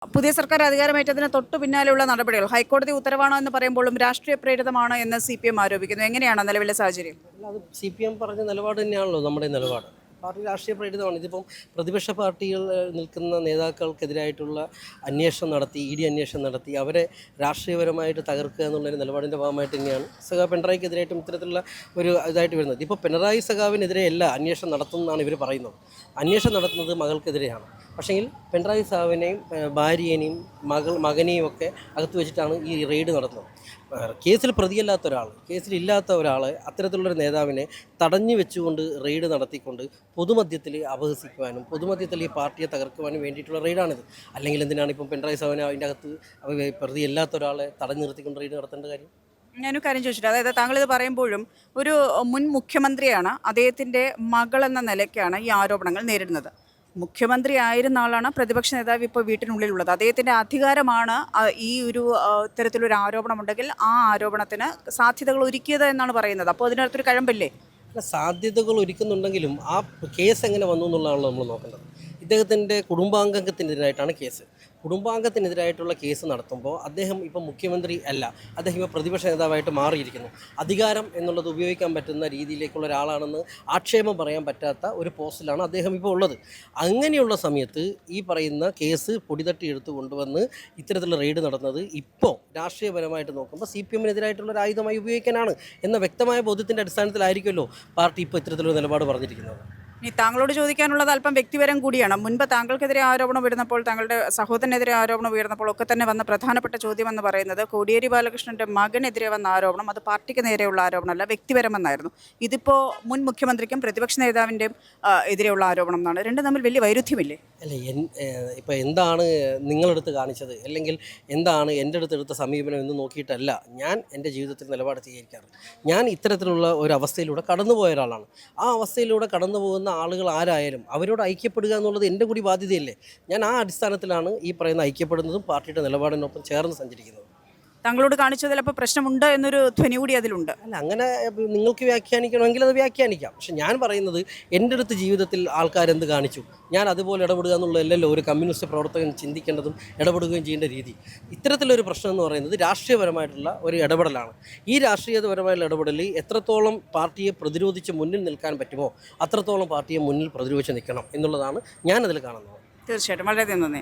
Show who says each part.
Speaker 1: പുതിയ സർക്കാർ അധികാരമേറ്റതിന് തൊട്ടു പിന്നാലെയുള്ള നടപടികൾ ഹൈക്കോടതി ഉത്തരവാണോ എന്ന് പറയുമ്പോഴും രാഷ്ട്രീയ പ്രേരിതമാണ് എന്ന് CPM ആരോപിക്കുന്നു. എങ്ങനെയാണ് നിലവിലെ സാഹചര്യം?
Speaker 2: അല്ല, അത് CPM പറഞ്ഞ നിലപാട് തന്നെയാണല്ലോ നമ്മുടെ നിലപാട്. പാർട്ടി രാഷ്ട്രീയ പ്രേരിതമാണ്. ഇതിപ്പം പ്രതിപക്ഷ പാർട്ടികൾ നിൽക്കുന്ന നേതാക്കൾക്കെതിരായിട്ടുള്ള അന്വേഷണം നടത്തി, ED അന്വേഷണം നടത്തി അവരെ രാഷ്ട്രീയപരമായിട്ട് തകർക്കുക എന്നുള്ളൊരു നിലപാടിൻ്റെ ഭാഗമായിട്ട് തന്നെയാണ് പിണറായിക്കെതിരായിട്ടും ഇത്തരത്തിലുള്ള ഒരു ഇതായിട്ട് വരുന്നത്. ഇപ്പോൾ പിണറായി സഖാവിനെതിരെയല്ല അന്വേഷണം നടത്തുന്നതാണ് ഇവർ പറയുന്നത്. അന്വേഷണം നടത്തുന്നത് മകൾക്കെതിരെയാണ്. പക്ഷേങ്കിൽ പിണറായി സാവിനെയും ഭാര്യേനെയും മകനെയും ഒക്കെ അകത്ത് വെച്ചിട്ടാണ് ഈ റെയ്ഡ് നടത്തുന്നത്. കേസിൽ പ്രതിയല്ലാത്ത ഒരാൾ, കേസിലില്ലാത്ത ഒരാളെ അത്തരത്തിലുള്ളൊരു നേതാവിനെ തടഞ്ഞു വെച്ചുകൊണ്ട് റെയ്ഡ് നടത്തിക്കൊണ്ട് പൊതുമധ്യത്തിൽ അപഹസിക്കുവാനും പൊതുമധ്യത്തിൽ ഈ പാർട്ടിയെ തകർക്കുവാനും വേണ്ടിയിട്ടുള്ള റെയ്ഡാണിത്. അല്ലെങ്കിൽ എന്തിനാണ് ഇപ്പം പിണറായി സാവിനെ അതിൻ്റെ അകത്ത് പ്രതിയല്ലാത്ത ഒരാളെ തടഞ്ഞു നിർത്തിക്കൊണ്ട് റെയ്ഡ് നടത്തേണ്ട കാര്യം?
Speaker 1: ഞാനൊരു കാര്യം ചോദിച്ചിട്ട്, അതായത് താങ്കളിത് പറയുമ്പോഴും ഒരു മുൻ മുഖ്യമന്ത്രിയാണ്, അദ്ദേഹത്തിൻ്റെ മകൾ എന്ന നിലയ്ക്കാണ് ഈ ആരോപണങ്ങൾ നേരിടുന്നത്. മുഖ്യമന്ത്രി ആയിരുന്ന ആളാണ്, പ്രതിപക്ഷ നേതാവ് ഇപ്പോൾ വീട്ടിനുള്ളിലുള്ളത്. അദ്ദേഹത്തിൻ്റെ അധികാരമാണ് ഈ ഒരു ഇത്തരത്തിലൊരു ആരോപണമുണ്ടെങ്കിൽ ആ ആരോപണത്തിന് സാധ്യതകൾ ഒരുക്കിയത് എന്നാണ് പറയുന്നത്. അപ്പോൾ അതിനകത്തൊരു കഴമ്പില്ലേ?
Speaker 2: അല്ല, സാധ്യതകൾ ഒരുക്കുന്നുണ്ടെങ്കിലും ആ കേസ് എങ്ങനെ വന്നു എന്നുള്ളതാണല്ലോ നമ്മൾ നോക്കേണ്ടത്. ഇദ്ദേഹത്തിൻ്റെ കുടുംബാംഗത്തിനെതിരായിട്ടാണ് കേസ്. കുടുംബാംഗത്തിനെതിരായിട്ടുള്ള കേസ് നടത്തുമ്പോൾ അദ്ദേഹം ഇപ്പം മുഖ്യമന്ത്രി അല്ല, അദ്ദേഹം ഇപ്പോൾ പ്രതിപക്ഷ നേതാവായിട്ട് മാറിയിരിക്കുന്നു. അധികാരം എന്നുള്ളത് ഉപയോഗിക്കാൻ പറ്റുന്ന രീതിയിലേക്കുള്ള ഒരാളാണെന്ന് ആക്ഷേപം പറയാൻ പറ്റാത്ത ഒരു പോസ്റ്റിലാണ് അദ്ദേഹം ഇപ്പോൾ ഉള്ളത്. അങ്ങനെയുള്ള സമയത്ത് ഈ പറയുന്ന കേസ് പൊടിതട്ടി എടുത്തു കൊണ്ടുവന്ന് ഇത്തരത്തിലുള്ള റെയ്ഡ് നടന്നത് ഇപ്പോൾ രാഷ്ട്രീയപരമായിട്ട് നോക്കുമ്പോൾ CPM-നെതിരായിട്ടുള്ള ഒരു ആയുധമായി ഉപയോഗിക്കാനാണ് എന്ന വ്യക്തമായ ബോധ്യത്തിൻ്റെ അടിസ്ഥാനത്തിലായിരിക്കുമല്ലോ പാർട്ടി ഇപ്പോൾ ഇത്തരത്തിലൊരു നിലപാട് പറഞ്ഞിരിക്കുന്നത്.
Speaker 1: ഇനി താങ്കളോട് ചോദിക്കാനുള്ളത് അല്പം വ്യക്തിപരം കൂടിയാണ്. മുൻപ് താങ്കൾക്കെതിരെ ആരോപണം വരുന്നപ്പോൾ, താങ്കളുടെ സഹോദരനെതിരെ ആരോപണം ഉയർന്നപ്പോൾ ഒക്കെ തന്നെ വന്ന പ്രധാനപ്പെട്ട ചോദ്യം എന്ന് പറയുന്നത് കോടിയേരി ബാലകൃഷ്ണൻ്റെ മകനെതിരെ വന്ന ആരോപണം അത് പാർട്ടിക്ക് നേരെയുള്ള ആരോപണമല്ല, വ്യക്തിപരമെന്നായിരുന്നു. ഇതിപ്പോൾ മുൻ മുഖ്യമന്ത്രിക്കും പ്രതിപക്ഷ നേതാവിൻ്റെയും എതിരെയുള്ള ആരോപണം എന്നാണ്. രണ്ടും തമ്മിൽ വലിയ വൈരുദ്ധ്യമില്ലേ?
Speaker 2: അല്ല, ഇപ്പോൾ എന്താണ് നിങ്ങളെടുത്ത് കാണിച്ചത്, അല്ലെങ്കിൽ എന്താണ് എൻ്റെ അടുത്തെടുത്ത സമീപനം എന്ന് നോക്കിയിട്ടല്ല ഞാൻ എൻ്റെ ജീവിതത്തിൽ നിലപാട് സ്വീകരിക്കാറ്. ഞാൻ ഇത്തരത്തിലുള്ള ഒരു അവസ്ഥയിലൂടെ കടന്നു പോയ ഒരാളാണ്. ആ അവസ്ഥയിലൂടെ കടന്നു പോകുന്ന ആളുകൾ ആരായാലും അവരോട് ഐക്യപ്പെടുക എന്നുള്ളത് എൻ്റെ കൂടി ബാധ്യതയല്ലേ. ഞാൻ ആ അടിസ്ഥാനത്തിലാണ് ഈ പറയുന്ന ഐക്യപ്പെടുന്നതും പാർട്ടിയുടെ നിലപാടിനൊപ്പം ചേർന്ന് സഞ്ചരിക്കുന്നത്.
Speaker 1: താങ്കളോട് കാണിച്ചതിൽ അപ്പോൾ പ്രശ്നമുണ്ട് എന്നൊരു ധ്വനി കൂടി അതിലുണ്ട്.
Speaker 2: അല്ല, അങ്ങനെ നിങ്ങൾക്ക് വ്യാഖ്യാനിക്കണമെങ്കിൽ അത് വ്യാഖ്യാനിക്കാം. പക്ഷെ ഞാൻ പറയുന്നത് എൻ്റെ അടുത്ത് ജീവിതത്തിൽ ആൾക്കാരെന്ത് കാണിച്ചു, ഞാൻ അതുപോലെ ഇടപെടുക എന്നുള്ളതല്ലല്ലോ ഒരു കമ്മ്യൂണിസ്റ്റ് പ്രവർത്തകൻ ചിന്തിക്കേണ്ടതും ഇടപെടുകയും ചെയ്യേണ്ട രീതി. ഇത്തരത്തിലൊരു പ്രശ്നം എന്ന് പറയുന്നത് രാഷ്ട്രീയപരമായിട്ടുള്ള ഒരു ഇടപെടലാണ്. ഈ രാഷ്ട്രീയപരമായുള്ള ഇടപെടൽ എത്രത്തോളം പാർട്ടിയെ പ്രതിരോധിച്ച് മുന്നിൽ നിൽക്കാൻ പറ്റുമോ അത്രത്തോളം പാർട്ടിയെ മുന്നിൽ പ്രതിരോധിച്ച് നിൽക്കണം എന്നുള്ളതാണ് ഞാനതിൽ കാണുന്നത്.
Speaker 1: തീർച്ചയായിട്ടും, വളരെയധികം നന്ദി.